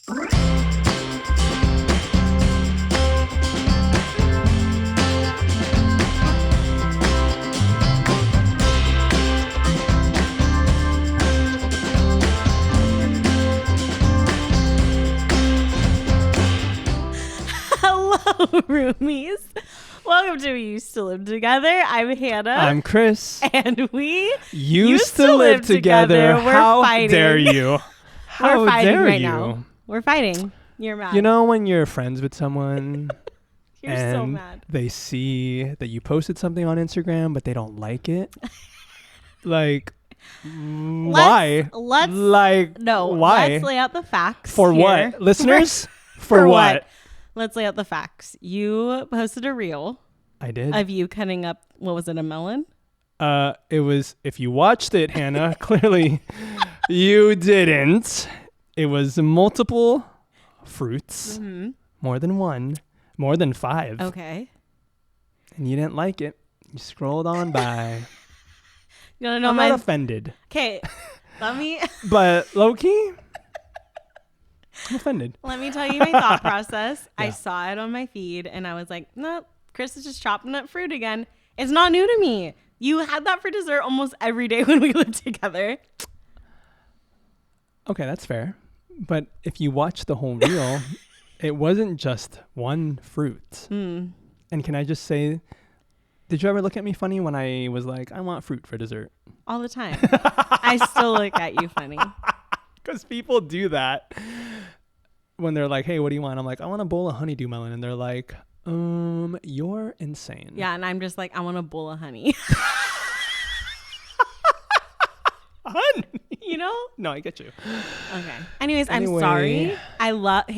Roomies, welcome to We Used to Live Together. I'm Hannah. I'm Kris. And we used to live together. We're How fighting. dare you? How We're fighting dare right you? now. We're fighting. You're mad. You know when you're friends with someone You're and so mad. they see that you posted something on Instagram but they don't like it? Like, why? Let's why? Let's lay out the facts. For here. what? Listeners? For what? Let's lay out the facts. You posted a reel I did. of you cutting up, what was it, a melon? It was, if you watched it, Hannah, clearly you didn't. It was multiple fruits, more than one, more than 5. Okay. And you didn't like it. You scrolled on by. You want to know I'm my... not offended. Okay, But low-key, I'm offended. Let me tell you my thought process. Yeah. I saw it on my feed and I was like, no, Kris is just chopping up fruit again. It's not new to me. You had that for dessert almost every day when we lived together. Okay, that's fair. But if you watch the whole reel, it wasn't just one fruit. And can I just say, did you ever look at me funny when I was like, I want fruit for dessert? All the time. I still look at you funny. Because people do that when they're like, hey, what do you want? I'm like, I want a bowl of honeydew melon. And they're like, you're insane. Yeah, and I'm just like, I want a bowl of honey. Honey? You know? No, I get you. Okay. Anyways, I'm sorry. Look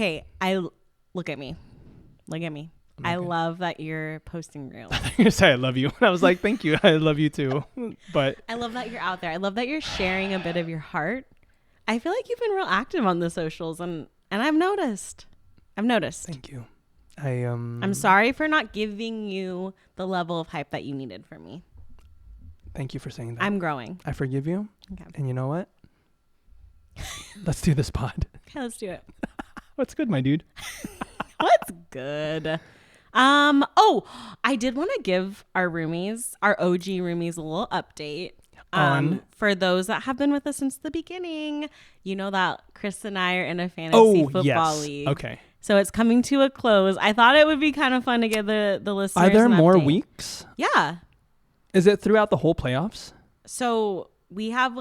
at me. Look at me. Okay. I love that you're posting reels. You're going to say I love you. And I was like, thank you. I love you too. But I love that you're out there. I love that you're sharing a bit of your heart. I feel like you've been real active on the socials and I've noticed. Thank you. I'm sorry for not giving you the level of hype that you needed from me. Thank you for saying that. I'm growing. I forgive you. Okay. And you know what? Let's do this pod. Okay, let's do it. What's good, my dude? What's good? I did want to give our OG roomies a little update. For those that have been with us since the beginning, you know that Kris and I are in a fantasy football league. Okay. So it's coming to a close. I thought it would be kind of fun to give the listeners Are there an more update. weeks? Yeah. Is it throughout the whole playoffs? So we have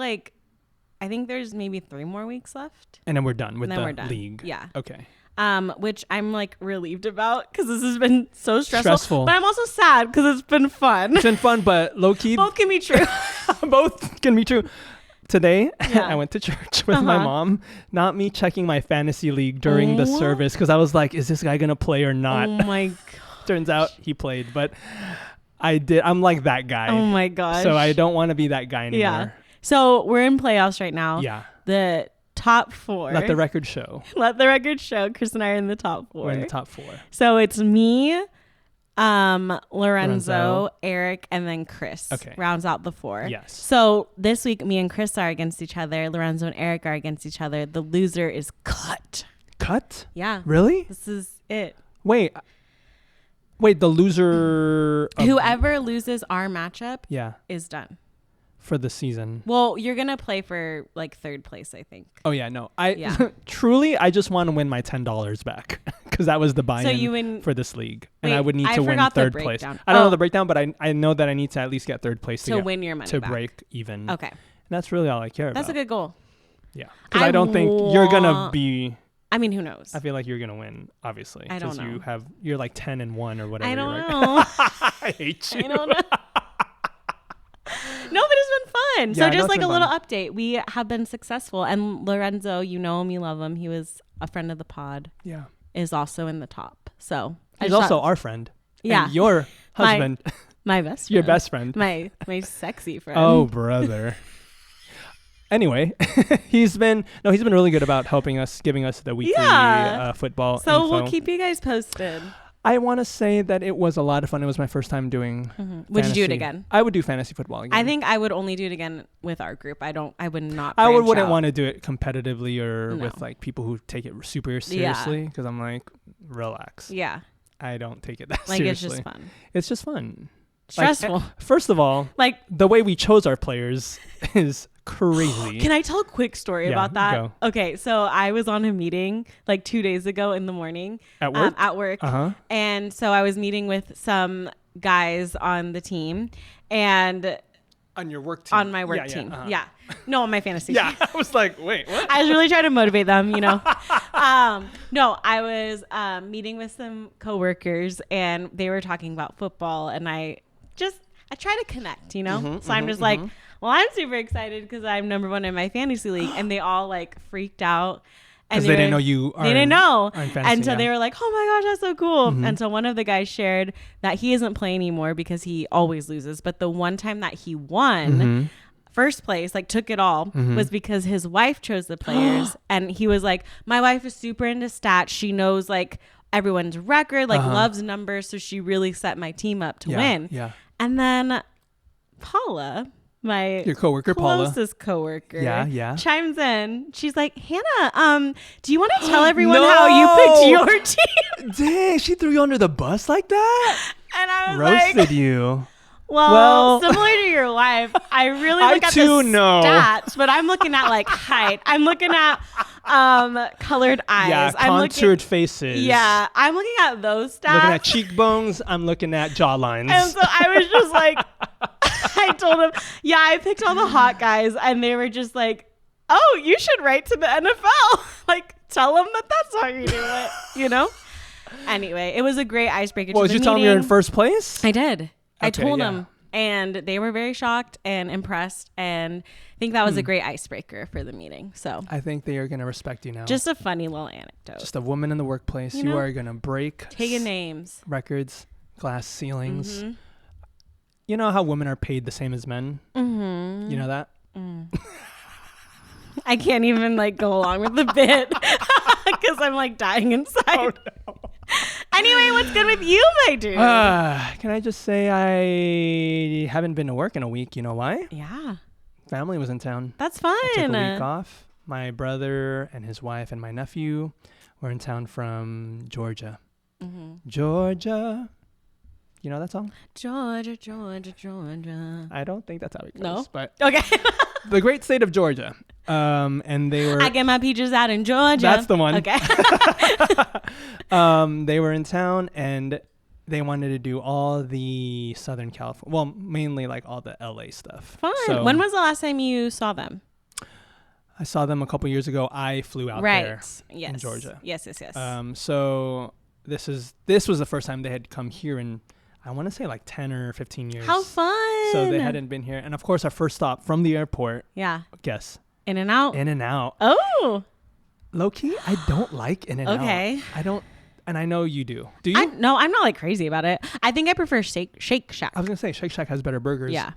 I think there's maybe 3 more weeks left. And then we're done with the league. Yeah. Okay. Which I'm relieved about because this has been so stressful. But I'm also sad because it's been fun. It's been fun, but low key. Both can be true. Both can be true. Today, Yeah. I went to church with my mom, not me checking my fantasy league during the service because I was like, is this guy going to play or not? Oh my God. Turns out he played, but I did. I'm like that guy. Oh my gosh. So I don't want to be that guy anymore. Yeah. So we're in playoffs right now. Yeah. The top 4. Let the record show. Let the record show. Kris and I are in the top 4. We're in the top 4. So it's me, Lorenzo, Eric, and then Kris. Okay. Rounds out the 4. Yes. So this week, me and Kris are against each other. Lorenzo and Eric are against each other. The loser is cut. Cut? Yeah. Really? This is it. Wait, the loser. Whoever loses our matchup is done. For the season. Well, you're going to play for 3rd place, I think. Oh, yeah. No. Truly, I just want to win my $10 back because that was the buy-in for this league. Wait, and I would need to win 3rd place. I don't know the breakdown, but I know that I need to at least get 3rd place to win your money to back. break even. Okay. And that's really all I care about. That's a good goal. Yeah. Because I don't think you're going to be... I mean, who knows? I feel like you're going to win, obviously. I don't know. You're like 10-1 or whatever. I don't know. I hate you. I don't know. No, but it's been fun. Yeah, so just a little fun. update. We have been successful. And Lorenzo, you know him, you love him. He was a friend of the pod. Yeah. Is also in the top. So he's also our friend. Yeah. And your husband. My best friend. Your best friend. My sexy friend. Oh, brother. Anyway, he's been really good about helping us, giving us the weekly football So info. we'll keep you guys posted. I want to say that it was a lot of fun. It was my first time doing Would you do it fantasy. again? I would do fantasy football again. I think I would only do it again with our group. I would not. I branch wouldn't out. want to do it competitively or No. with like people who take it super seriously because I'm like, relax. Yeah. I don't take it that Like seriously. it's just fun. It's just fun. Stressful. Like, first of all, Like, the way we chose our players is crazy. can I tell a quick story Yeah, about that? go. Okay, so I was on a meeting like 2 days ago in the morning At work? Uh-huh. And so I was meeting with some guys on the team and On your work team? on my work team. uh-huh. Yeah. No, on my fantasy Yeah, team. I was like, wait, what? I was really trying to motivate them, you know. No, I was meeting with some coworkers and they were talking about football and I try to connect, you know? So I'm just like, well, I'm super excited because I'm number 1 in my fantasy league. And they all like freaked out. Because they didn't know you are. They didn't know. Fantasy, and so yeah. they were like, oh my gosh, that's so cool. And so one of the guys shared that he isn't playing anymore because he always loses. But the one time that he won first place, like took it all, was because his wife chose the players. And he was like, my wife is super into stats. She knows like everyone's record, like loves numbers. So she really set my team up to win. Yeah. And then Paula, your coworker, closest coworker, chimes in. She's like, Hannah, do you want to tell everyone how you picked your team? Dang, she threw you under the bus like that? And I was Roasted like, you. well, similar to your wife, I really look at the stats, but I'm looking at like height. I'm looking at colored eyes. Yeah, contoured faces. Yeah, I'm looking at those stats. Looking at cheekbones. I'm looking at jawlines. And so I was just like, I told him, yeah, I picked all the hot guys, and they were just like, oh, you should write to the NFL. Like, tell them that that's how you do it, you know? Anyway, it was a great icebreaker. Well, did you tell them you're in first place? I did. I told yeah. them, and they were very shocked and impressed, and I think that was a great icebreaker for the meeting. So I think they are going to respect you now. just a funny little anecdote. Just a woman in the workplace. You know? are going to break Taking names, records, glass ceilings. You know how women are paid the same as men? You know that? I can't even like go along with the bit because I'm like dying inside. Oh, no. Anyway, what's good with you, my dude? Can I just say I haven't been to work in a week? You know why? Yeah. Family was in town. That's fun. I took a week off. My brother and his wife and my nephew were in town from Georgia. Georgia. You know that song? Georgia, Georgia, Georgia. I don't think that's how it goes. No? But Okay. the great state of Georgia. And they were... I get my peaches out in Georgia. That's the one. Okay. They were in town and they wanted to do all the Southern California... Well, mainly like all the LA stuff. Fun. So when was the last time you saw them? I saw them a couple years ago. I flew out there Yes. in Georgia. Yes. So this was the first time they had come here in, I want to say like 10 or 15 years. How fun. So they hadn't been here. And of course, our first stop from the airport. Yeah. Guess. In-N-Out. In-N-Out. Oh. Low key, I don't like In-N-Out. Okay. I don't, and I know you do. Do you? No, I'm not like crazy about it. I think I prefer Shake Shack. I was going to say Shake Shack has better burgers. Yeah.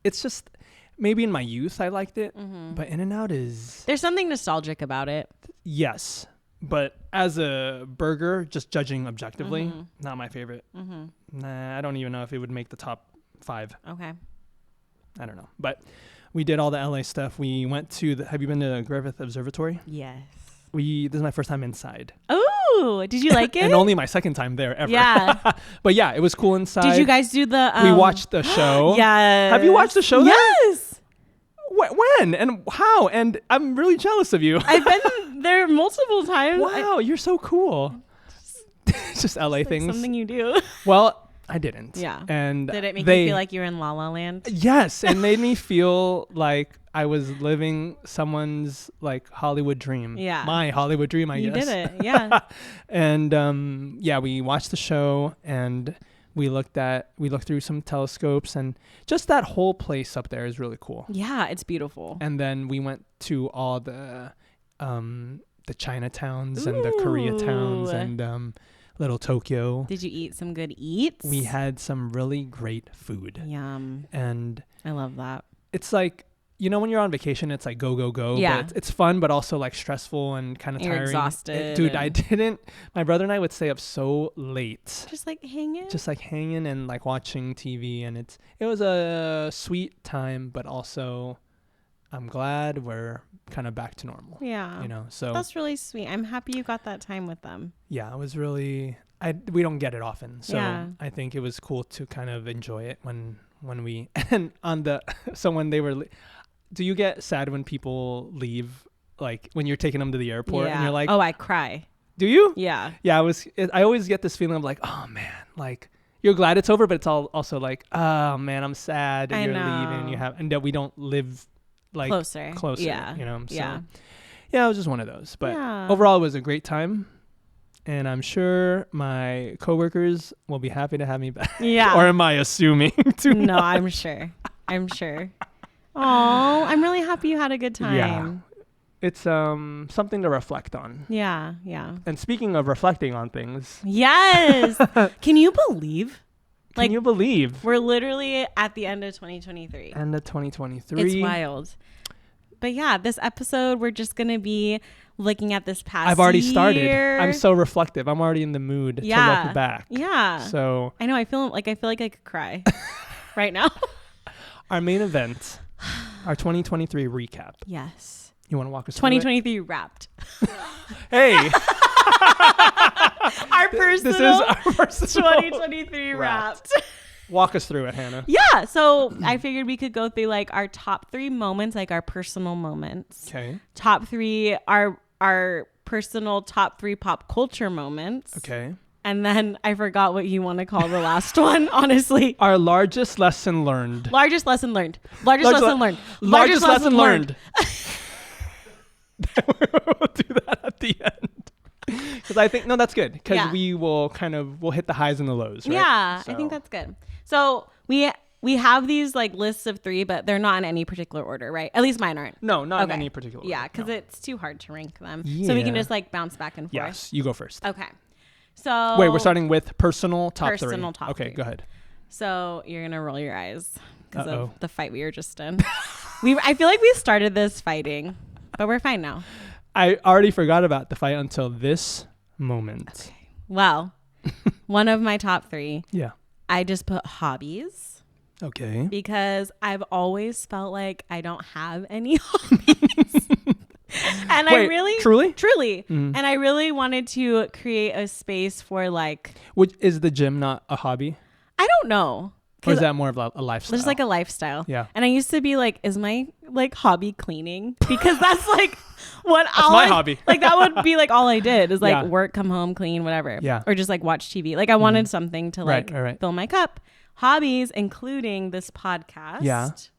It's just, maybe in my youth I liked it, but In-N-Out is... There's something nostalgic about it. Yes. But as a burger, just judging objectively, not my favorite. Nah, I don't even know if it would make the top 5. Okay. I don't know. But we did all the LA stuff. We went to have you been to Griffith Observatory? Yes. This is my first time inside. Oh, did you like it? And only my second time there ever. Yeah. But yeah, it was cool inside. Did you guys do the... we watched the show. Yeah. Have you watched the show? Yes. When and how? And I'm really jealous of you. I've been there multiple times. Wow, you're so cool. It's just LA like things. something you do. Well, I didn't. Yeah. And did it make you feel like you were in La La Land? Yes, it made me feel like I was living someone's like Hollywood dream. Yeah. My Hollywood dream, I guess. You did it. Yeah. And we watched the show and we looked through some telescopes and just that whole place up there is really cool. Yeah, it's beautiful. And then we went to all the Chinatowns and the Koreatowns and Little Tokyo. Did you eat some good eats? We had some really great food. Yum. And I love that. it's like you know, when you're on vacation, it's like go, Yeah. but it's fun, but also like stressful and kind of tiring. You're exhausted. Dude, my brother and I would stay up so late. Just like hanging? Just like hanging and like watching TV. And it was a sweet time, but also I'm glad we're kind of back to normal. Yeah. You know, so. That's really sweet. I'm happy you got that time with them. Yeah, it was really, we don't get it often. So Yeah. I think it was cool to kind of enjoy it when we, and so when they were, do you get sad when people leave, like when you're taking them to the airport and you're like, oh, I cry. Do you? Yeah. Yeah, I always get this feeling of like, oh man, like you're glad it's over, but it's also like, oh man, I'm sad that you're leaving and that we don't live like closer. Yeah. You know? So, yeah. Yeah, it was just one of those. But overall, it was a great time. And I'm sure my coworkers will be happy to have me back. Yeah. Or am I assuming? No, I'm sure. Oh, I'm really happy you had a good time. Yeah. It's something to reflect on. Yeah. And speaking of reflecting on things. Yes. Can you believe? Can you believe? We're literally at the end of 2023. End of 2023. It's wild. But yeah, this episode, we're just going to be looking at this past I've already year. started. I'm so reflective. I'm already in the mood to look back. Yeah. So I know. I feel like I could cry right now. Our main event, our 2023 recap. Yes. You want to walk us through 2023 wrapped. Hey. Our personal this is our personal 2023 wrapped. Walk us through it, Hannah. Yeah. So I figured we could go through like our top 3 moments, like our personal moments. Okay. Top 3, our personal top 3 pop culture moments. Okay. And then I forgot what you want to call the last one, honestly. Our largest lesson learned. Largest lesson learned. Largest lesson learned. We'll do that at the end. Because I think, no, that's good. Because we'll hit the highs and the lows, right? Yeah, so. I think that's good. So we have these like lists of 3, but they're not in any particular order, right? At least mine aren't. No, not in any particular order. Yeah, because it's too hard to rank them. Yeah. So we can just like bounce back and forth. Yes, you go first. Okay. So wait, we're starting with personal top 3. Personal top 3. Okay, go ahead. So you're gonna roll your eyes because of the fight we were just in. I feel like we started this fighting, but we're fine now. I already forgot about the fight until this moment. Okay. Well, one of my top 3. Yeah. I just put hobbies. Okay. Because I've always felt like I don't have any hobbies. And wait, I really truly and I really wanted to create a space for like, is the gym not a hobby? I don't know, or is that more of a lifestyle? There's like a lifestyle. Yeah. And I used to be like, is my like hobby cleaning? Because that's like what that's my hobby. Like that would be like all I did is like work, come home, clean, whatever. Yeah. Or just like watch TV. Like I wanted something to like fill my cup. Hobbies, including this podcast,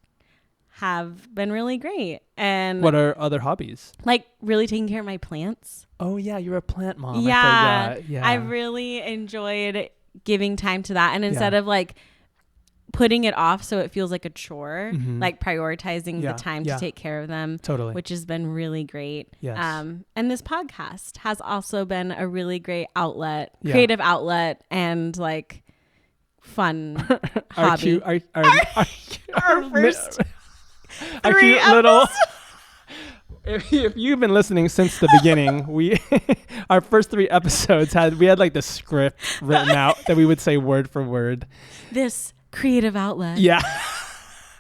have been really great. And what are other hobbies? Like really taking care of my plants. Oh yeah, you're a plant mom. Yeah. I forgot. Yeah. I really enjoyed giving time to that. And instead of like putting it off so it feels like a chore, like prioritizing the time to take care of them. Totally. Which has been really great. Yes. And this podcast has also been a really great outlet, creative outlet, and like fun hobby. Our first 3 little. If you've been listening since the beginning, our first 3 episodes we had like the script written out that we would say word for word. This creative outlet. Yeah.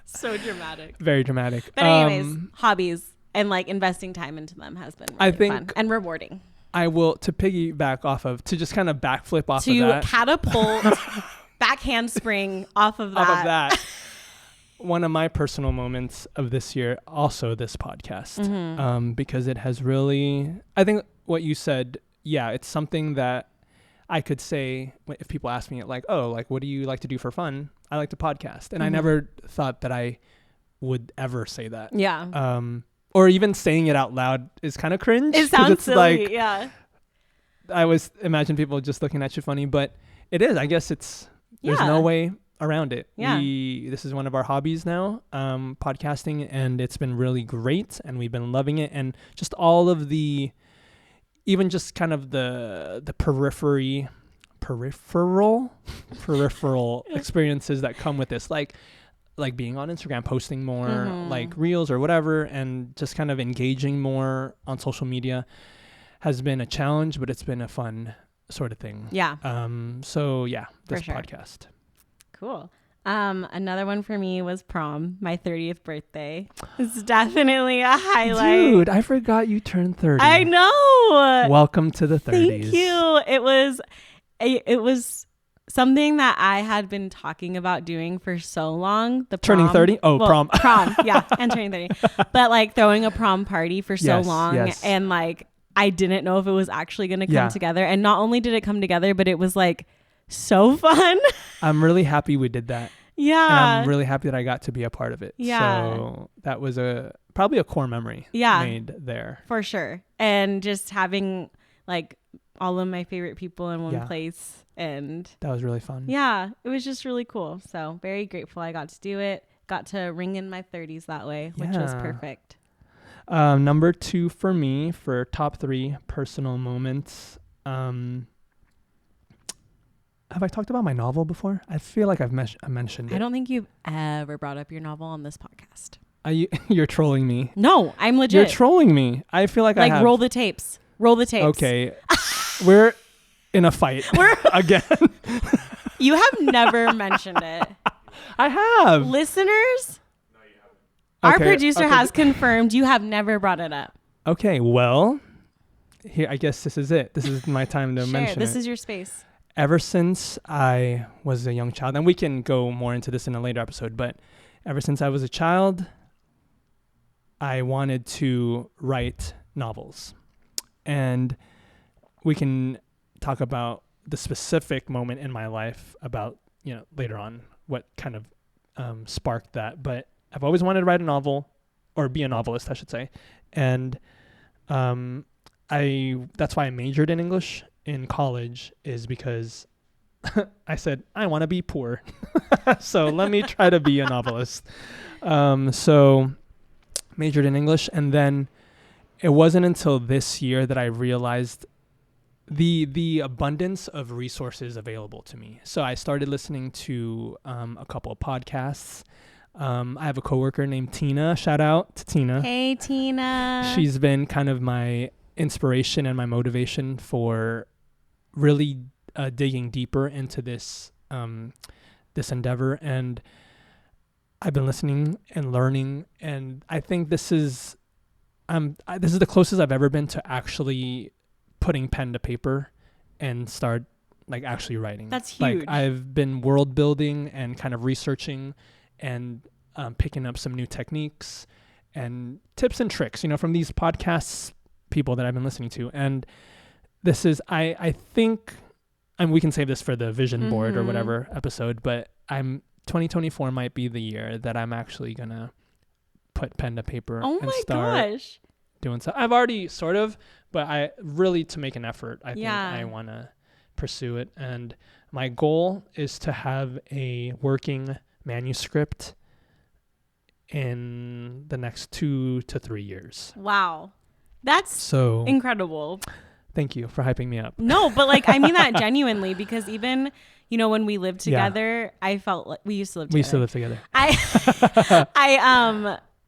So dramatic. Very dramatic. But anyways, hobbies and like investing time into them has been really fun and rewarding. I will, to piggyback off of, to just kind of backflip off of that. To catapult, back handspring off of that. One of my personal moments of this year, also this podcast, because it has really, I think what you said, it's something that I could say if people ask me like, oh, like, what do you like to do for fun? I like to podcast. And I never thought that I would ever say that. Yeah. Or even saying it out loud is kind of cringe. It sounds silly. Like, yeah. I always imagine people just looking at you funny, but it is. I guess there's no way around it. Yeah. This is one of our hobbies now, podcasting, and it's been really great, and we've been loving it, and just all of the, even just kind of the peripheral experiences that come with this, like like being on Instagram, posting more like reels or whatever, and just kind of engaging more on social media has been a challenge, but it's been a fun sort of thing. Yeah. So yeah, this sure. podcast. Cool. Another one for me was prom, my 30th birthday. It's definitely a highlight. Dude, I forgot you turned 30. I know. Welcome to the 30s. Thank you. It was something that I had been talking about doing for so long. The prom. Turning 30? Oh, well, prom. Prom, yeah, and turning 30. But like throwing a prom party for so long. Yes. And like, I didn't know if it was actually going to come together. And not only did it come together, but it was like so fun. I'm really happy we did that. Yeah. And I'm really happy that I got to be a part of it. Yeah. So that was probably a core memory made there. For sure. And just having like all of my favorite people in one place. And that was really fun. Yeah. It was just really cool. So very grateful I got to do it. Got to ring in my 30s that way, which was perfect. Number 2 for me for top 3 personal moments. Have I talked about my novel before? I feel like I've mentioned it. I don't think you've ever brought up your novel on this podcast. You're trolling me. No, I'm legit. You're trolling me. I feel like I have. Roll the tapes. Roll the tapes. Okay. We're in a fight again. You have never mentioned it. I have. Listeners, no, you haven't. Our producer has confirmed you have never brought it up. Okay, well, here, I guess this is it. This is my time to mention it. This is your space. Ever since I was a young child, and we can go more into this in a later episode, but ever since I was a child, I wanted to write novels. And we can talk about the specific moment in my life about, later on what kind of sparked that. But I've always wanted to write a novel, or be a novelist, I should say. And that's why I majored in English in college, is because I said, I want to be poor. So let me try to be a novelist. So majored in English. And then it wasn't until this year that I realized the abundance of resources available to me. So I started listening to a couple of podcasts. I have a coworker named Tina. Shout out to Tina. Hey, Tina. She's been kind of my inspiration and my motivation for really digging deeper into this endeavor. And I've been listening and learning, and I think this is the closest I've ever been to actually putting pen to paper and start like actually writing. That's huge. Like I've been world building and kind of researching and picking up some new techniques and tips and tricks, from these podcasts, people that I've been listening to. And this is, I think, and we can save this for the vision board or whatever episode, but 2024 might be the year that I'm actually going to put pen to paper and start doing so. I've already sort of, but I really, to make an effort, I think I want to pursue it. And my goal is to have a working manuscript in the next 2 to 3 years. Wow. That's so incredible. Thank you for hyping me up. No, but like, I mean that genuinely, because even, when we lived together, I felt like we used to live together.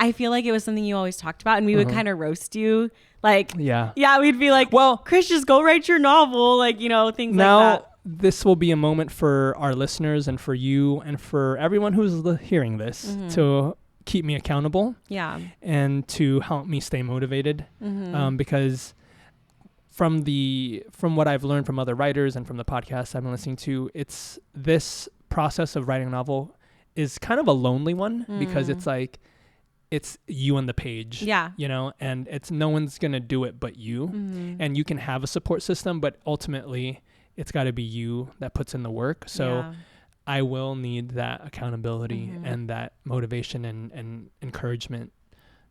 I feel like it was something you always talked about, and we would kind of roast you. Like, we'd be like, well, Kris, just go write your novel. Like, things now, like that. This will be a moment for our listeners and for you and for everyone who's hearing this to keep me accountable. Yeah. And to help me stay motivated. Because from what I've learned from other writers and from the podcasts I've been listening to, it's this process of writing a novel is kind of a lonely one because it's like, it's you on the page, and it's no one's going to do it but you. And you can have a support system, but ultimately it's got to be you that puts in the work. So I will need that accountability and that motivation and encouragement.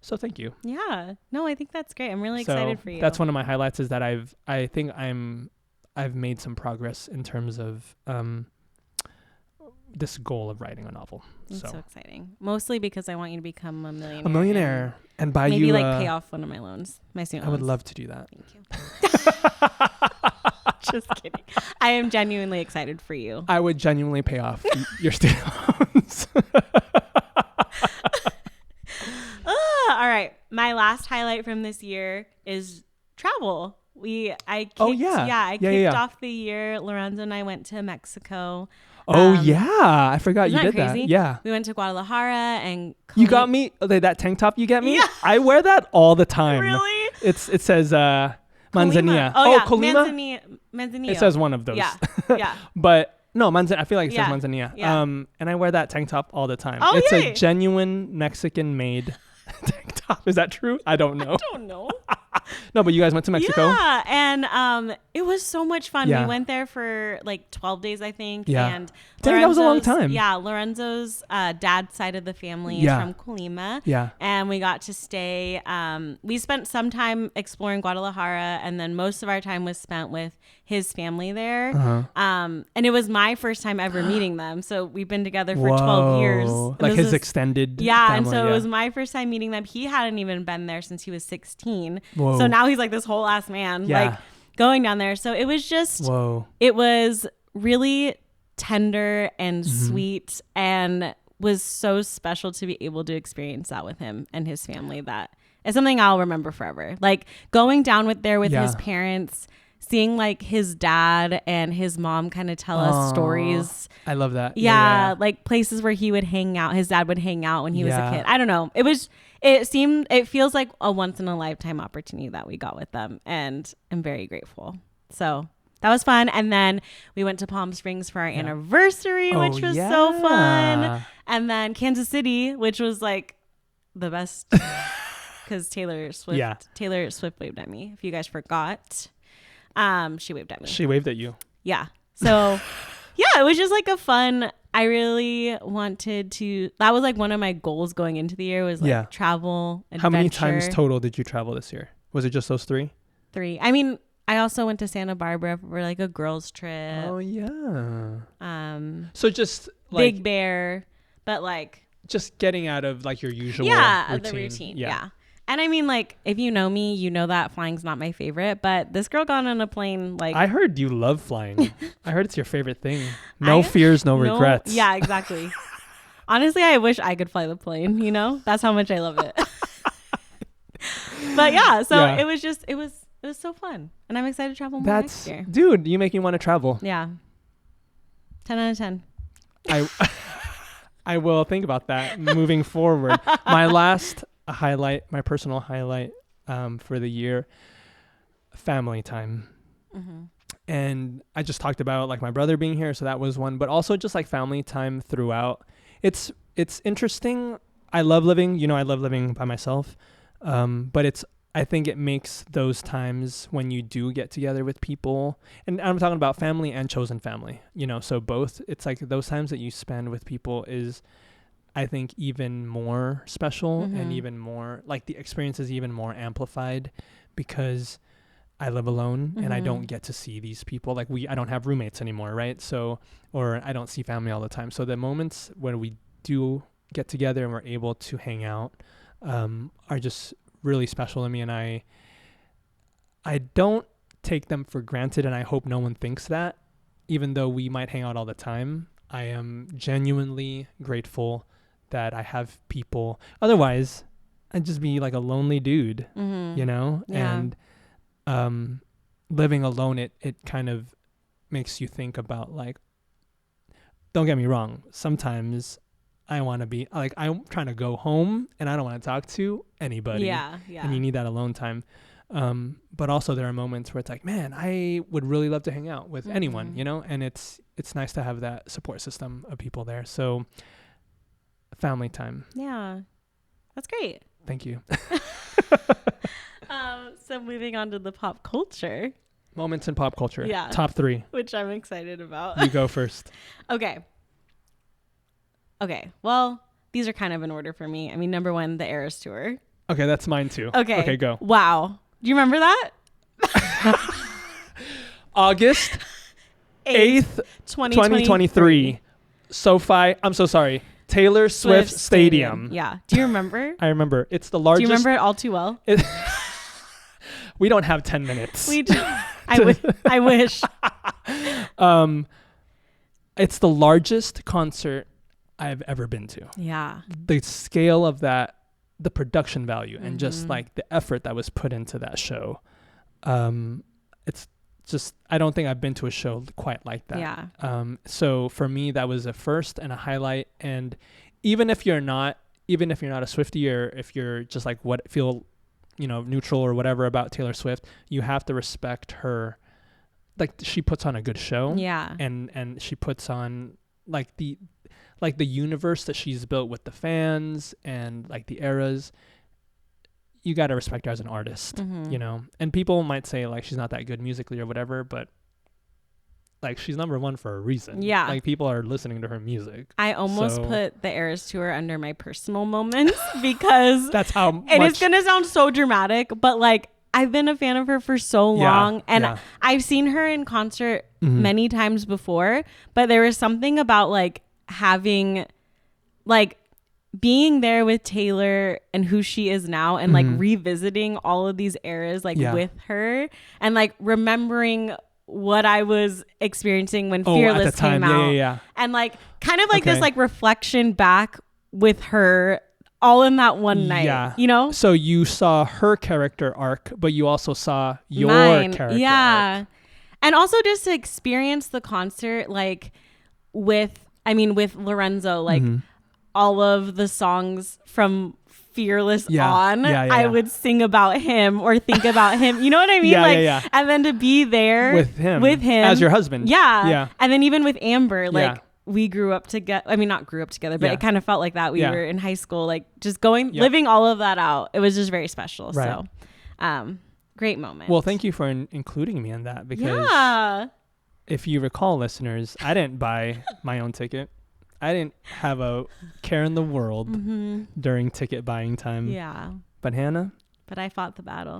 So thank you. Yeah. No, I think that's great. I'm really excited for you. That's one of my highlights, is that I've made some progress in terms of this goal of writing a novel. That's so exciting. Mostly because I want you to become a millionaire. A millionaire. And buy maybe you pay off one of my loans. My student loans. I would love to do that. Thank you. Just kidding. I am genuinely excited for you. I would genuinely pay off your student loans. my last highlight from this year is travel. I kicked off the year. Lorenzo and I went to Mexico. I forgot isn't you did crazy? that. Yeah. We went to Guadalajara and you got me that tank top you get me? Yeah. I wear that all the time. Really? It says Manzanilla. Colima. Manzanillo. It says one of those. Yeah. Yeah. But no, I feel like it says Manzanilla. Yeah. And I wear that tank top all the time. Oh, it's yay. a genuine Mexican made tank top. Is that true? I don't know. I don't know. No, but you guys went to Mexico? Yeah, and it was so much fun. Yeah. We went there for like 12 days, I think. Yeah. And dang, that was a long time. Yeah, Lorenzo's dad's side of the family is from Colima. Yeah. And we got to stay. We spent some time exploring Guadalajara, and then most of our time was spent with his family there. Uh-huh. And it was my first time ever meeting them. So we've been together for 12 years. Like his extended family, and so it was my first time meeting them. He hadn't even been there since he was 16. Whoa. So now he's like this whole ass man, like going down there. So it was just, it was really tender and sweet, and was so special to be able to experience that with him and his family. That is something I'll remember forever. Like going down with his parents, seeing like his dad and his mom kind of tell us stories. I love that. Yeah, like places where he would hang out. His dad would hang out when he was a kid. I don't know. It feels like a once in a lifetime opportunity that we got with them, and I'm very grateful. So that was fun. And then we went to Palm Springs for our anniversary, which was so fun. And then Kansas City, which was like the best because Taylor Swift waved at me. If you guys forgot, she waved at me. She waved at you. Yeah. So it was just like a fun. I really wanted to. That was like one of my goals going into the year was like travel. Adventure. How many times total did you travel this year? Was it just those 3? 3. I mean, I also went to Santa Barbara for like a girls' trip. Oh yeah. So just like Big Bear, but like just getting out of like your usual the routine. Yeah. And I mean, like, if you know me, you know that flying's not my favorite, but this girl got on a plane, like... I heard you love flying. I heard it's your favorite thing. No fears, no regrets. Yeah, exactly. Honestly, I wish I could fly the plane, you know? That's how much I love it. But yeah, so it was just, it was so fun. And I'm excited to travel more next year. Dude, you make me want to travel. Yeah. 10 out of 10. I will think about that moving forward. My personal highlight for the year, family time. Mm-hmm. And I just talked about like my brother being here, so that was one, but also just like family time throughout. It's interesting. I love living by myself. But I think it makes those times when you do get together with people, and I'm talking about family and chosen family, so both, it's like those times that you spend with people is, I think, even more special and even more like the experience is even more amplified because I live alone and I don't get to see these people. Like I don't have roommates anymore. Right. So, or I don't see family all the time. So the moments when we do get together and we're able to hang out, are just really special to me. And I don't take them for granted. And I hope no one thinks that, even though we might hang out all the time. I am genuinely grateful that I have people. Otherwise, I'd just be like a lonely dude, Yeah. And living alone, it kind of makes you think about like, don't get me wrong, sometimes I want to be like, I'm trying to go home and I don't want to talk to anybody. Yeah. And you need that alone time. But also there are moments where it's like, man, I would really love to hang out with anyone, and it's nice to have that support system of people there. So family time. Yeah. That's great. Thank you. So moving on to the pop culture. Moments in pop culture. Yeah. Top 3. Which I'm excited about. You go first. Okay. Well, these are kind of in order for me. I mean, number 1, the Eras Tour. Okay, that's mine too. Okay, go. Wow. Do you remember that? August 8th, 2023. SoFi. I'm so sorry. Taylor Swift Stadium. Yeah. Do you remember? I remember. It's the largest. Do you remember it all too well? We don't have 10 minutes. We do. I wish. It's the largest concert I've ever been to. Yeah. The scale of that the production value and just like the effort that was put into that show. It's just, I don't think I've been to a show quite like that. Yeah. So for me, that was a first and a highlight. And even if you're not a Swiftie, or if you're just like neutral or whatever about Taylor Swift, you have to respect her. Like, she puts on a good show. Yeah. And she puts on like the universe that she's built with the fans and like the eras. You got to respect her as an artist, and people might say like she's not that good musically or whatever, but like she's number one for a reason. Yeah. Like, people are listening to her music. I almost put the Eras Tour under my personal moments because that's how it is going to sound so dramatic, but like I've been a fan of her for so long, and I've seen her in concert many times before, but there was something about like having like being there with Taylor and who she is now, and like revisiting all of these eras like with her, and like remembering what I was experiencing when Fearless came out. And like kind of like this like reflection back with her all in that one night, So you saw her character arc, but you also saw your character arc. And also just to experience the concert like with Lorenzo, like all of the songs from Fearless on, I would sing about him or think about him. You know what I mean? And then to be there with him as your husband. Yeah. And then even with Amber, like we grew up together. I mean, not grew up together, but it kind of felt like that. We were in high school, like just living all of that out. It was just very special. Right. So, great moment. Well, thank you for including me in that, because if you recall, listeners, I didn't buy my own ticket. I didn't have a care in the world during ticket buying time. Yeah. But Hannah? But I fought the battle.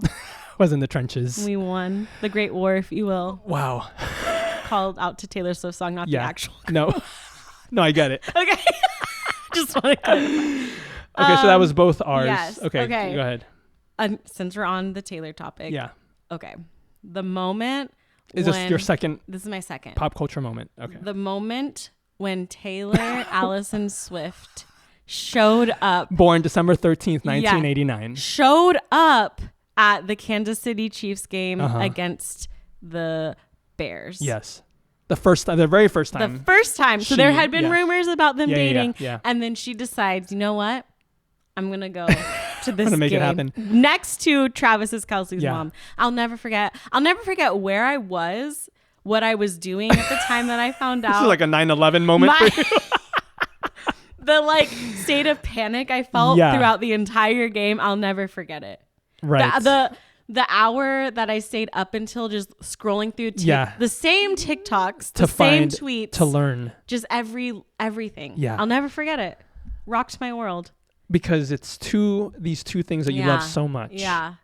Was in the trenches. We won the Great War, if you will. Wow. Called out to Taylor Swift song, not the actual. No, I get it. Okay. Just want to clarify. Okay, so that was both ours. Yes. Okay, go ahead. Since we're on the Taylor topic. Yeah. Okay. The moment. Is this your second? This is my second. Pop culture moment. Okay. The moment when Taylor Allison Swift showed up. Born December 13th, 1989. Showed up at the Kansas City Chiefs game against the Bears. Yes. The very first time. The first time. So there had been rumors about them dating. Yeah. And then she decides, you know what? I'm going to go to this make game it happen. next to Travis's Kelsey's mom. I'll never forget where I was, what I was doing at the time that I found out. This is like a 9/11 moment for you. The like state of panic I felt throughout the entire game. I'll never forget it. Right. The hour that I stayed up until just scrolling through the same TikToks, the same tweets. To learn. Just everything. Yeah. I'll never forget it. Rocked my world. Because it's these two things that you love so much. Yeah.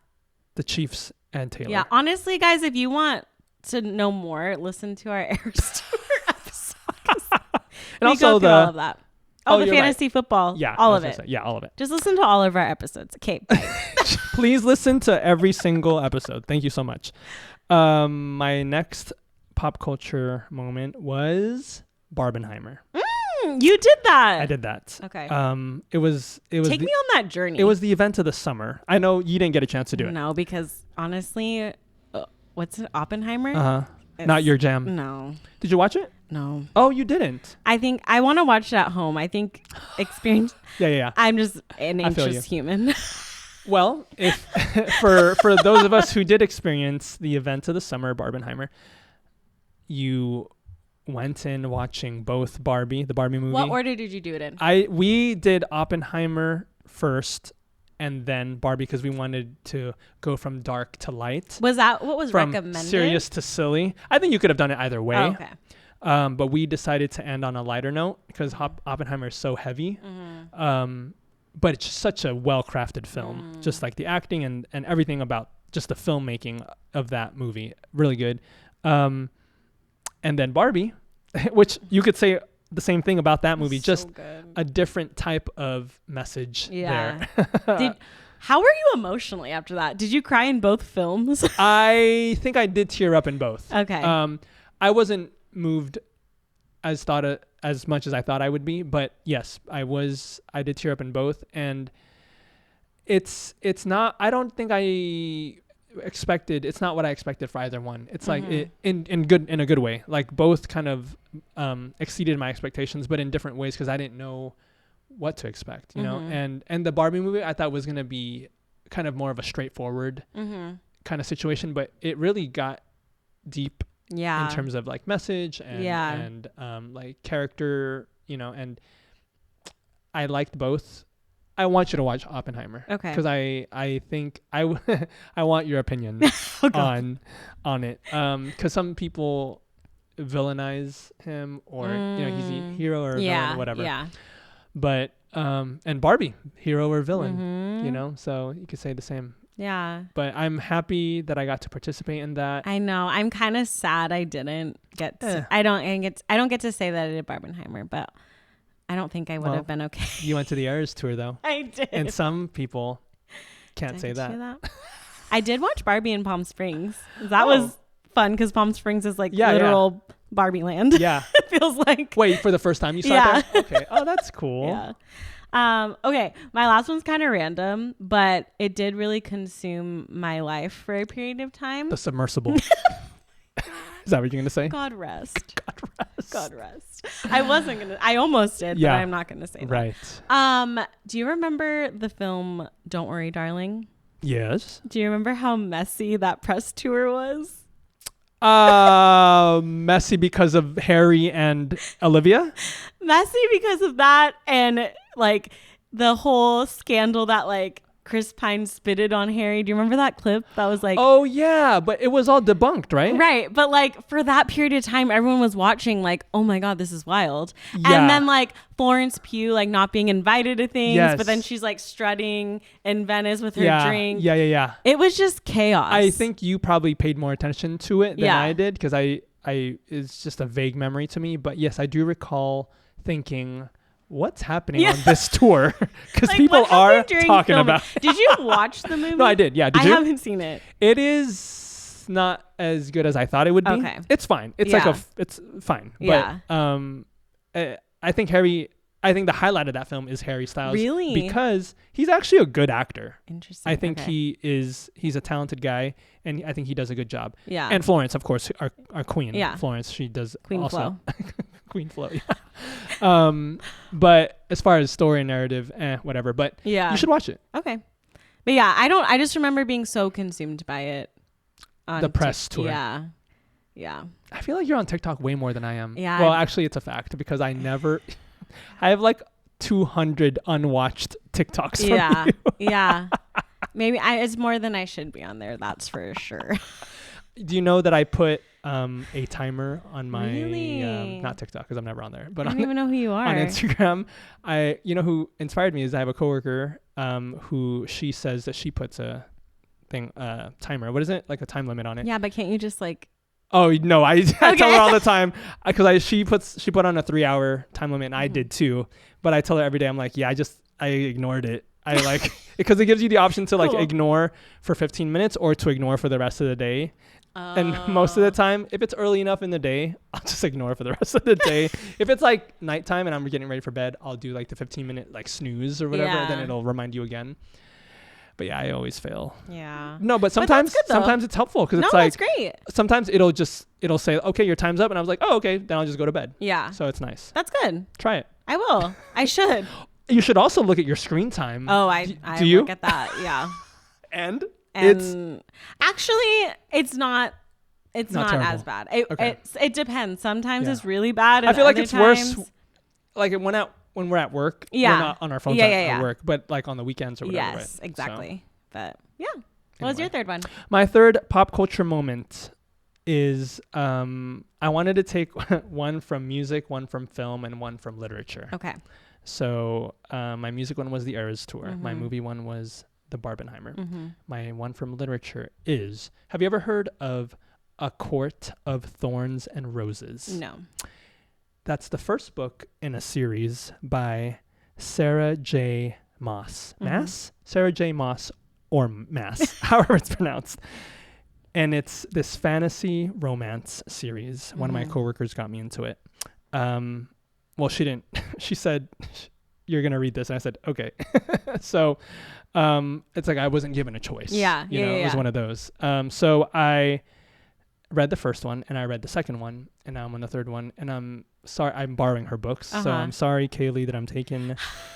The Chiefs and Taylor. Yeah. Honestly, guys, if you want to know more, listen to our Eras Tour episode. And also all of that. Oh, the fantasy football. Yeah. All of it. Yeah, all of it. Just listen to all of our episodes. Okay. Bye. Please listen to every single episode. Thank you so much. My next pop culture moment was Barbenheimer. You did that. I did that. Okay. It was. Take me on that journey. It was the event of the summer. I know you didn't get a chance to do it. No, because honestly, what's it? Oppenheimer? Not your jam. No. Did you watch it? No. Oh, you didn't? I think I want to watch it at home. I think experience. Yeah. I'm just an anxious human. Well, if for those of us who did experience the event of the summer, Barbenheimer, you went in watching both the Barbie movie. What order did you do it in? We did Oppenheimer first, and then Barbie, because we wanted to go from dark to light. Was that what was from recommended? Serious to silly. I think you could have done it either way. Oh, okay. But we decided to end on a lighter note because Oppenheimer is so heavy. But it's such a well-crafted film. Just like the acting and everything about just the filmmaking of that movie. Really good. And then Barbie, which you could say the same thing about that movie. Just good. A different type of message there. How were you emotionally after that? Did you cry in both films? I think I did tear up in both. Okay. I wasn't moved as much as I thought I would be, but yes, I did tear up in both. And it's not. I don't think I expected. It's not what I expected for either one. It's like in a good way. Like both kind of exceeded my expectations, but in different ways because I didn't know what to expect. You know, and the Barbie movie I thought was gonna be kind of more of a straightforward kind of situation, but it really got deep in terms of like message and like character, you know, and I liked both. I want you to watch Oppenheimer. Okay. Because I think I want your opinion on it. Because some people villainize him or, you know, he's a hero or a villain or whatever. Yeah. But, and Barbie, hero or villain, you know, so you could say the same. Yeah. But I'm happy that I got to participate in that. I know. I'm kind of sad I didn't get to, I don't get to say that I did Barbenheimer, but I don't think I would have been okay. You went to the Eras tour though. I did. And some people can't say that. I did watch Barbie in Palm Springs. That was fun because Palm Springs is like literal Barbie land. Yeah. It feels like. Wait, for the first time you saw that? Okay. Oh, that's cool. Yeah. Okay. My last one's kind of random, but it did really consume my life for a period of time. The submersible. Is that what you're going to say? God rest. God rest. I wasn't going to. I almost did, but I'm not going to say that. Right. Do you remember the film Don't Worry, Darling? Yes. Do you remember how messy that press tour was? Messy because of Harry and Olivia? Messy because of that and like the whole scandal that like Chris Pine spitted on Harry. Do you remember that clip? That was like... Oh, yeah. But it was all debunked, right? Right. But like for that period of time, everyone was watching like, oh my God, this is wild. Yeah. And then like Florence Pugh like not being invited to things. Yes. But then she's like strutting in Venice with her drink. Yeah. It was just chaos. I think you probably paid more attention to it than I did because I it's just a vague memory to me. But yes, I do recall thinking... What's happening on this tour? Because like, people are talking about. Did you watch the movie? No, I did. Yeah, did you? I haven't seen it. It is not as good as I thought it would be. Okay, it's fine. It's like it's fine. Yeah. But I think the highlight of that film is Harry Styles. Really? Because he's actually a good actor. Interesting. I think he's a talented guy, and I think he does a good job. Yeah. And Florence, of course, our queen. Yeah. Florence, she does Queen also. Flo. Queen Flo. Yeah. But as far as story and narrative, whatever. But you should watch it. Okay. But yeah, I just remember being so consumed by it. On the press tour. Yeah. Yeah. I feel like you're on TikTok way more than I am. Yeah. Well, actually, it's a fact because I have like 200 unwatched TikToks from you. Yeah. Maybe it's more than I should be on there. That's for sure. Do you know that I put a timer on my not TikTok because I'm never on there, but I don't even know who you are on Instagram. You know who inspired me is I have a coworker who she says that she puts a timer. What is it? Like a time limit on it. Yeah, but can't you just like? Oh no, I tell her all the time because she put on a 3-hour time limit and I did too. But I tell her every day I'm like, I ignored it. I like because it gives you the option to like ignore for 15 minutes or to ignore for the rest of the day. And most of the time, if it's early enough in the day, I'll just ignore it for the rest of the day. If it's like nighttime and I'm getting ready for bed, I'll do like the 15-minute like snooze or whatever. Yeah. Then it'll remind you again. But yeah, I always fail. Yeah. No, but sometimes it's helpful because it's like that's great. Sometimes it'll say, okay, your time's up, and I was like, oh, okay, then I'll just go to bed. Yeah. So it's nice. That's good. Try it. I will. I should. You should also look at your screen time. Oh, I look at that. Yeah. And it's actually it's not as bad. It depends. Sometimes it's really bad. I feel like it's worse. Like when we're at work. Yeah. We're not on our phones at work, but like on the weekends or whatever. Yes, right? Exactly. So. But yeah. What was your third one? My third pop culture moment is I wanted to take one from music, one from film, and one from literature. Okay. So my music one was the Eras tour. Mm-hmm. My movie one was the Barbenheimer. Mm-hmm. My one from literature is, have you ever heard of A Court of Thorns and Roses? No. That's the first book in a series by Sarah J. Maas. Maas? Sarah J. Maas or Maas, however it's pronounced. And it's this fantasy romance series. One of my coworkers got me into it. Well, she didn't. She said you're going to read this. And I said, okay. So it's like I wasn't given a choice. Yeah. You know, it was one of those. So I read the first one and I read the second one and now I'm on the third one and I'm sorry, I'm borrowing her books. So I'm sorry, Kaylee, that I'm taking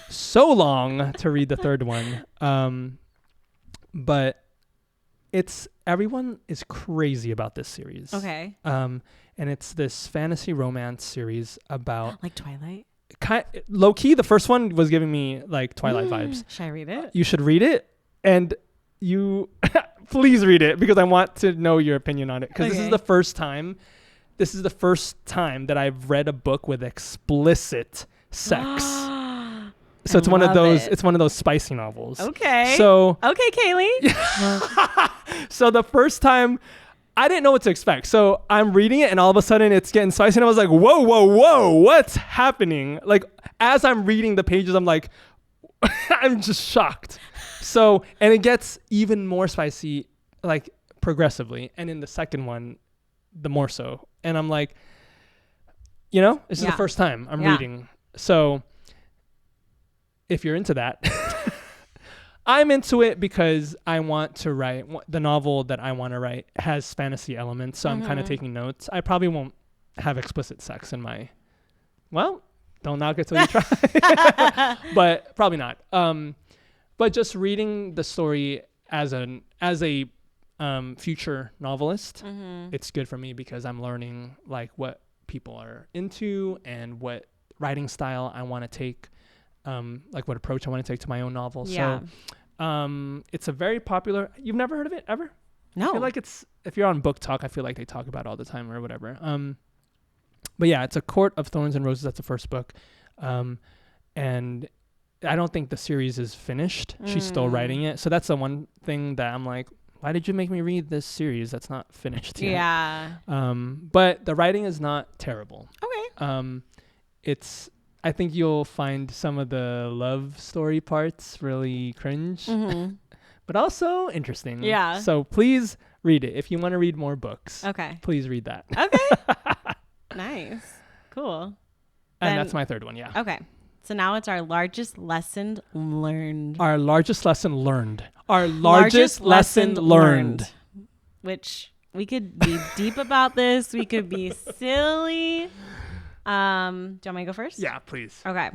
so long to read the third one. But everyone is crazy about this series. Okay. And it's this fantasy romance series about like Twilight. Low key, the first one was giving me like Twilight vibes. Should I read it? You should read it, and you please read it because I want to know your opinion on it. Because this is the first time. This is the first time that I've read a book with explicit sex. So it's one of those. It's one of those spicy novels. Okay. So okay, Kaylee. So the first time, I didn't know what to expect. So I'm reading it and all of a sudden it's getting spicy and I was like, whoa, whoa, whoa, what's happening? Like as I'm reading the pages, I'm like, I'm just shocked. So, and it gets even more spicy, like progressively. And in the second one, the more so. And I'm like, you know, this is the first time I'm reading. So if you're into that, I'm into it because I want to write. The novel that I want to write has fantasy elements, so I'm kind of taking notes. I probably won't have explicit sex in my... Well, don't knock it till you try. But probably not. But just reading the story as a future novelist, it's good for me because I'm learning like what people are into and what writing style I want to take, like what approach I want to take to my own novel. Yeah. So it's a very popular... You've never heard of it ever? No. I feel like it's... If you're on Book Talk, I feel like they talk about it all the time or whatever. But yeah, it's A Court of Thorns and Roses. That's the first book. And I don't think the series is finished. She's still writing it. So that's the one thing that I'm like, why did you make me read this series that's not finished yet? Yeah. But the writing is not terrible. Okay. I think you'll find some of the love story parts really cringe, but also interesting. Yeah. So please read it. If you want to read more books, okay, please read that. Okay. Nice. Cool. And that's my third one. Yeah. Okay. So now it's our largest lesson learned. Our largest lesson learned. Our largest lesson learned. Which we could be deep about this. We could be silly. Do you want me to go first? Yeah, please. Okay.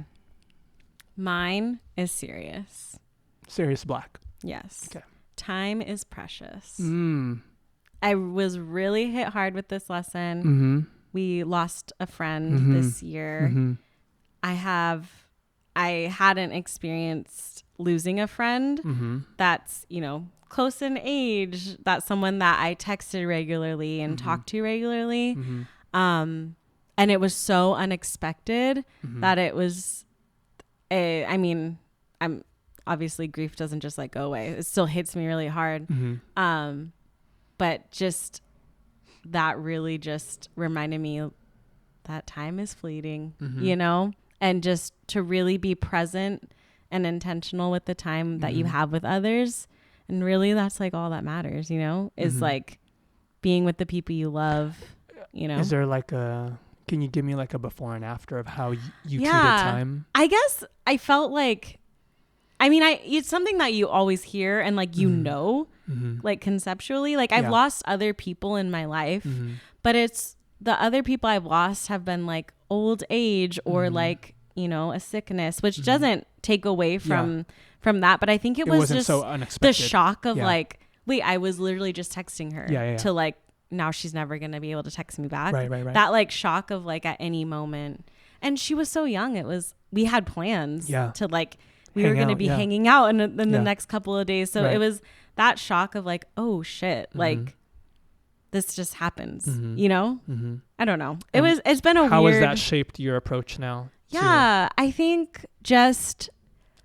Mine is serious. Sirius Black. Yes. Okay. Time is precious. I was really hit hard with this lesson. We lost a friend this year. I hadn't experienced losing a friend that's, close in age. That's someone that I texted regularly and talked to regularly. And it was so unexpected that it was I'm obviously grief doesn't just like go away. It still hits me really hard. But just that really just reminded me that time is fleeting, and just to really be present and intentional with the time that you have with others. And really that's like all that matters, is like being with the people you love, Is there like can you give me like a before and after of how you treated time? I guess I felt like, it's something that you always hear and like, like conceptually, like I've lost other people in my life, but it's the other people I've lost have been like old age or like, a sickness, which doesn't take away from that. But I think it was just so unexpected. The shock of like, wait, I was literally just texting her to like, now she's never going to be able to text me back. Right. That like shock of like at any moment. And she was so young. We had plans to like, we were going to be hanging out in the next couple of days. So it was that shock of like, oh shit, like this just happens, I don't know. It's been a how weird. Has that shaped your approach now? Yeah. I think just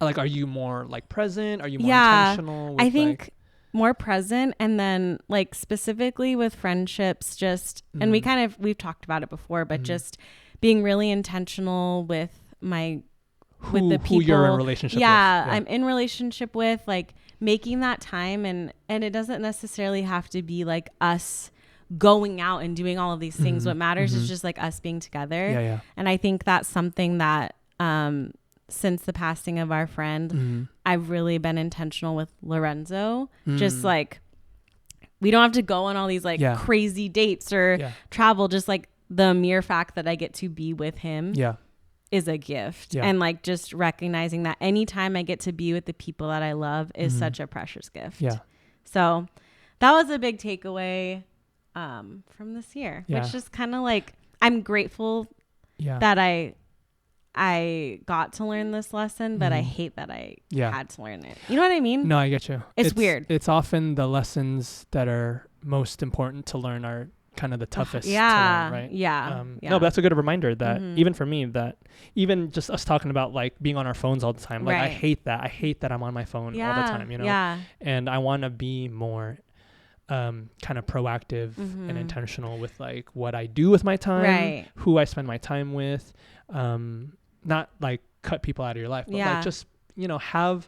like, are you more like present? Are you more intentional? I think more present. And then like specifically with friendships, just, and we've talked about it before, but just being really intentional with the people who you're in relationship with. I'm in relationship with, like making that time, and it doesn't necessarily have to be like us going out and doing all of these things. What matters is just like us being together. And I think that's something that since the passing of our friend, I've really been intentional with Lorenzo. Just like, we don't have to go on all these like crazy dates or travel. Just like the mere fact that I get to be with him is a gift. And like just recognizing that anytime I get to be with the people that I love is such a precious gift. So that was a big takeaway from this year, which is kind of like, I'm grateful that I got to learn this lesson, but I hate that I had to learn it. You know what I mean? No, I get you. It's weird. It's often the lessons that are most important to learn are kind of the toughest to learn, right? No, but that's a good reminder that even for me, that even just us talking about like being on our phones all the time, like I hate that I'm on my phone all the time, you know? And I want to be more kind of proactive and intentional with like what I do with my time, who I spend my time with, not like cut people out of your life, but like just, you know, have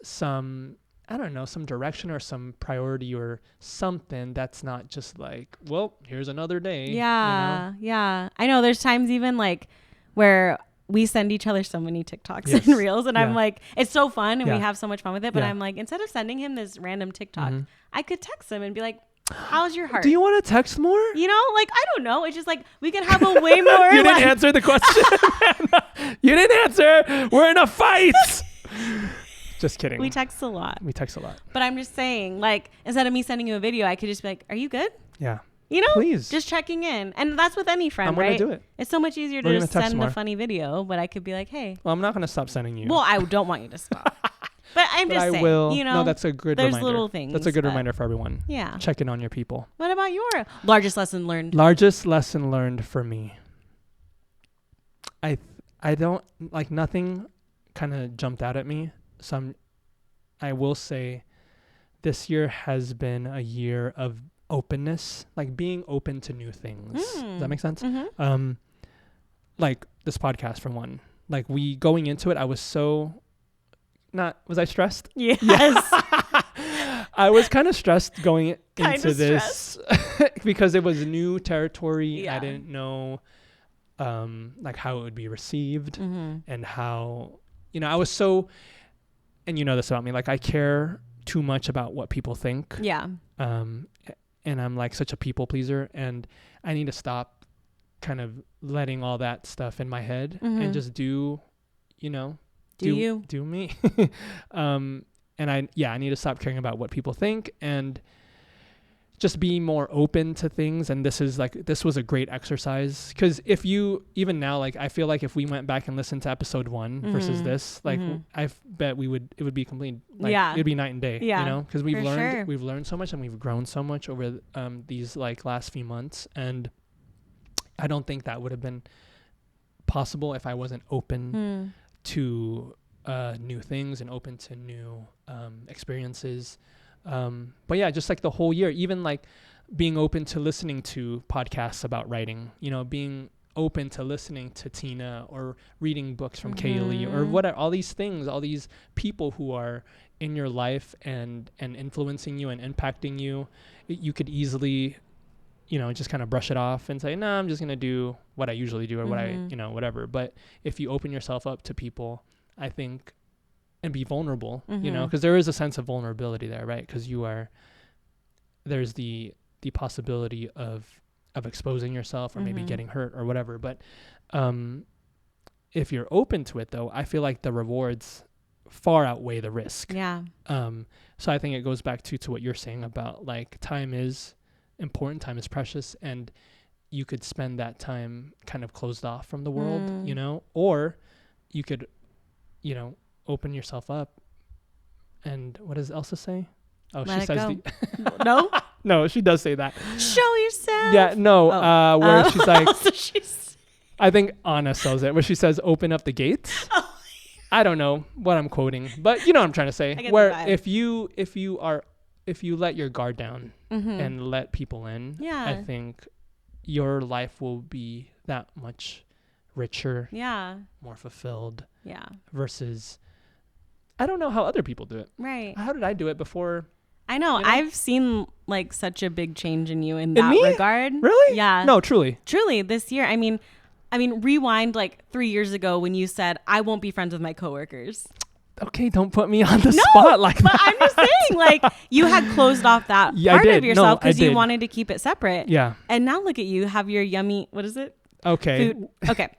some, I don't know, some direction or some priority or something that's not just like, well, here's another day. You know? I know there's times even like where we send each other so many TikToks and reels, and I'm like, it's so fun and we have so much fun with it, but I'm like, instead of sending him this random TikTok, I could text him and be like, how's your heart? Do you want to text more? You know, like, I don't know. It's just like, we could have a way more. You didn't answer the question. You didn't answer. We're in a fight. Just kidding. We text a lot. But I'm just saying, like, instead of me sending you a video, I could just be like, are you good? Yeah. You know, please. Just checking in. And that's with any friend, right? I'm going to do it. It's so much easier to just send a funny video, but I could be like, hey. Well, I'm not going to stop sending you. Well, I don't want you to stop. But I'm just saying, you know. No, that's a good reminder. There's little things. That's a good reminder for everyone. Yeah. Check in on your people. What about your largest lesson learned? Largest lesson learned for me. I don't, like, nothing kind of jumped out at me. So I will say this year has been a year of openness, like being open to new things. Does that make sense? Like this podcast for one, like going into it, I was so was I stressed? Yes. I was kind of stressed going into this because it was new territory. I didn't know like how it would be received and how, you know, I was so, and you know this about me, like I care too much about what people think. And I'm like such a people pleaser, and I need to stop kind of letting all that stuff in my head and just do me. And I need to stop caring about what people think and just be more open to things. And this was a great exercise, because if you, even now, like I feel like if we went back and listened to episode 1 versus this, like I bet it would be complete, like it'd be night and day, you know, because we've learned so much and we've grown so much over these like last few months. And I don't think that would have been possible if I wasn't open to new things and open to new experiences. But yeah, just like the whole year, even like being open to listening to podcasts about writing, you know, being open to listening to Tina or reading books from Kaylee or whatever, all these things, all these people who are in your life and influencing you and impacting you. You could easily, you know, just kind of brush it off and say, no, I'm just going to do what I usually do or what I, you know, whatever. But if you open yourself up to people, I think, and be vulnerable, you know, because there is a sense of vulnerability there, right? Because there's the possibility of exposing yourself or maybe getting hurt or whatever. But if you're open to it, though, I feel like the rewards far outweigh the risk. Yeah. So I think it goes back to what you're saying about like time is important, time is precious, and you could spend that time kind of closed off from the world, you know, or you could, you know, open yourself up. And what does Elsa say? Oh, Let she says no? No, she does say that. Show yourself. Yeah, no, where she's like, I think Anna says it, where she says, open up the gates. Oh. I don't know what I'm quoting, but you know what I'm trying to say. Where if you let your guard down and let people in, I think your life will be that much richer, more fulfilled, versus I don't know how other people do it. Right. How did I do it before? I know. You know? I've seen like such a big change in you in that regard. Really? Yeah. No, truly. Truly this year. I mean, I mean, rewind like 3 years ago when you said, I won't be friends with my coworkers. Okay, don't put me on the spot like that. But I'm just saying, like, you had closed off that part of yourself because you wanted to keep it separate. Yeah. And now look at you, have your yummy, what is it? Okay. Food. Okay.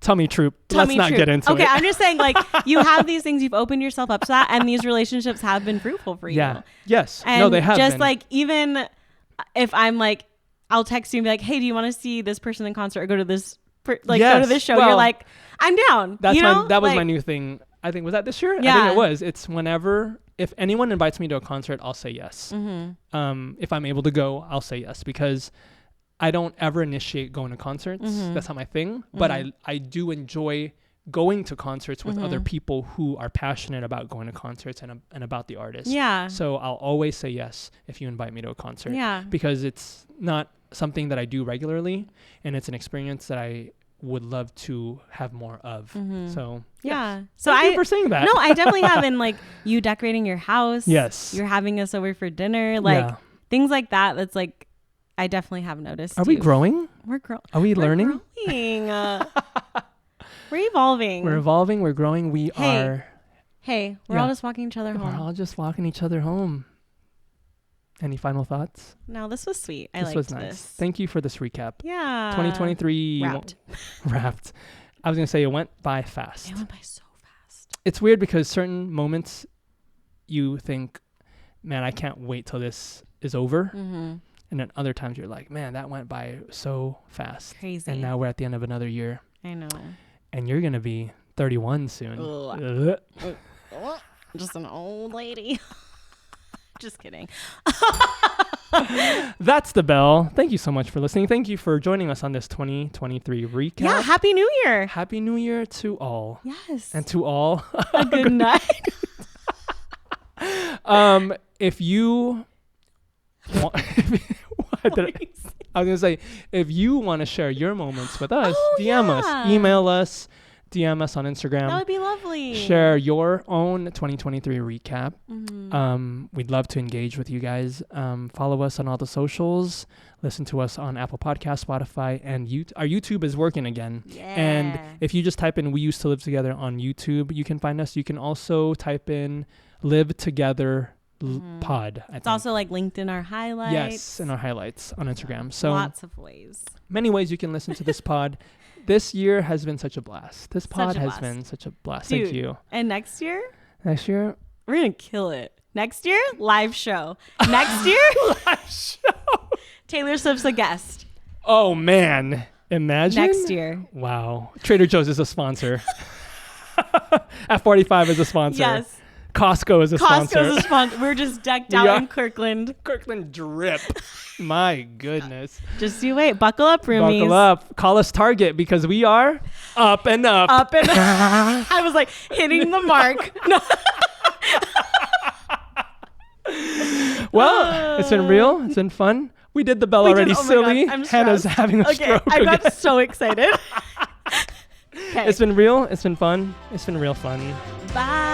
Tummy troop. Let's not get into it. Okay, I'm just saying, like, you have these things, you've opened yourself up to that, and these relationships have been fruitful for you. Yeah. Yes. And no, they have just been. like, even if I'm like, I'll text you and be like, hey, do you want to see this person in concert or go to this, go to this show? You're like, I'm down. That was like, my new thing. I think, was that this year? Yeah. I think it was. It's whenever, if anyone invites me to a concert, I'll say yes. Mm-hmm. If I'm able to go, I'll say yes, because I don't ever initiate going to concerts. Mm-hmm. That's not my thing. But I do enjoy going to concerts with other people who are passionate about going to concerts and about the artist. Yeah. So I'll always say yes if you invite me to a concert. Yeah. Because it's not something that I do regularly, and it's an experience that I would love to have more of. So yeah. So Thank you for saying that. No, I definitely have in like you decorating your house. Yes. You're having us over for dinner. Like things like that. That's like, I definitely have noticed. Are we growing? We're growing. Are we learning? Growing. We're evolving. We're evolving. We're growing. We're all just walking each other home. We're all just walking each other home. Any final thoughts? No, this was sweet. This was nice. Thank you for this recap. Yeah. 2023 wrapped. I was gonna say it went by fast. It went by so fast. It's weird because certain moments you think, man, I can't wait till this is over. And then other times you're like, man, that went by so fast. Crazy. And now we're at the end of another year. I know. And you're gonna be 31 soon. Just an old lady. Just kidding. That's the bell. Thank you so much for listening. Thank you for joining us on this 2023 recap. Yeah, Happy New Year. Happy New Year to all. Yes. And to all. A good night. If you want, I was going to say, if you want to share your moments with us, DM us, email us, DM us on Instagram. That would be lovely. Share your own 2023 recap. We'd love to engage with you guys. Follow us on all the socials. Listen to us on Apple Podcasts, Spotify, and our YouTube is working again. Yeah. And if you just type in "We Used to Live Together" on YouTube, you can find us. You can also type in "Live Together Pod." It's also like linked in our highlights. Yes, in our highlights on Instagram. So lots of ways. Many ways you can listen to this pod. This year has been such a blast. This pod has been such a blast. Dude, thank you. And next year? Next year? We're going to kill it. Next year, live show. Next year, live show. Taylor Swift's a guest. Oh, man. Imagine. Next year. Wow. Trader Joe's is a sponsor. F45 is a sponsor. Yes. Costco is a sponsor. Costco's a sponsor. We're just decked out in Kirkland. Kirkland drip. My goodness. Just you wait. Buckle up, roomies. Buckle up. Call us Target because we are up and up. Up and up. I was like hitting the mark. No. Well, it's been real. It's been fun. We did the bell already. Silly. Hannah's having a stroke. I got so excited. It's been real. It's been fun. It's been real fun. Bye.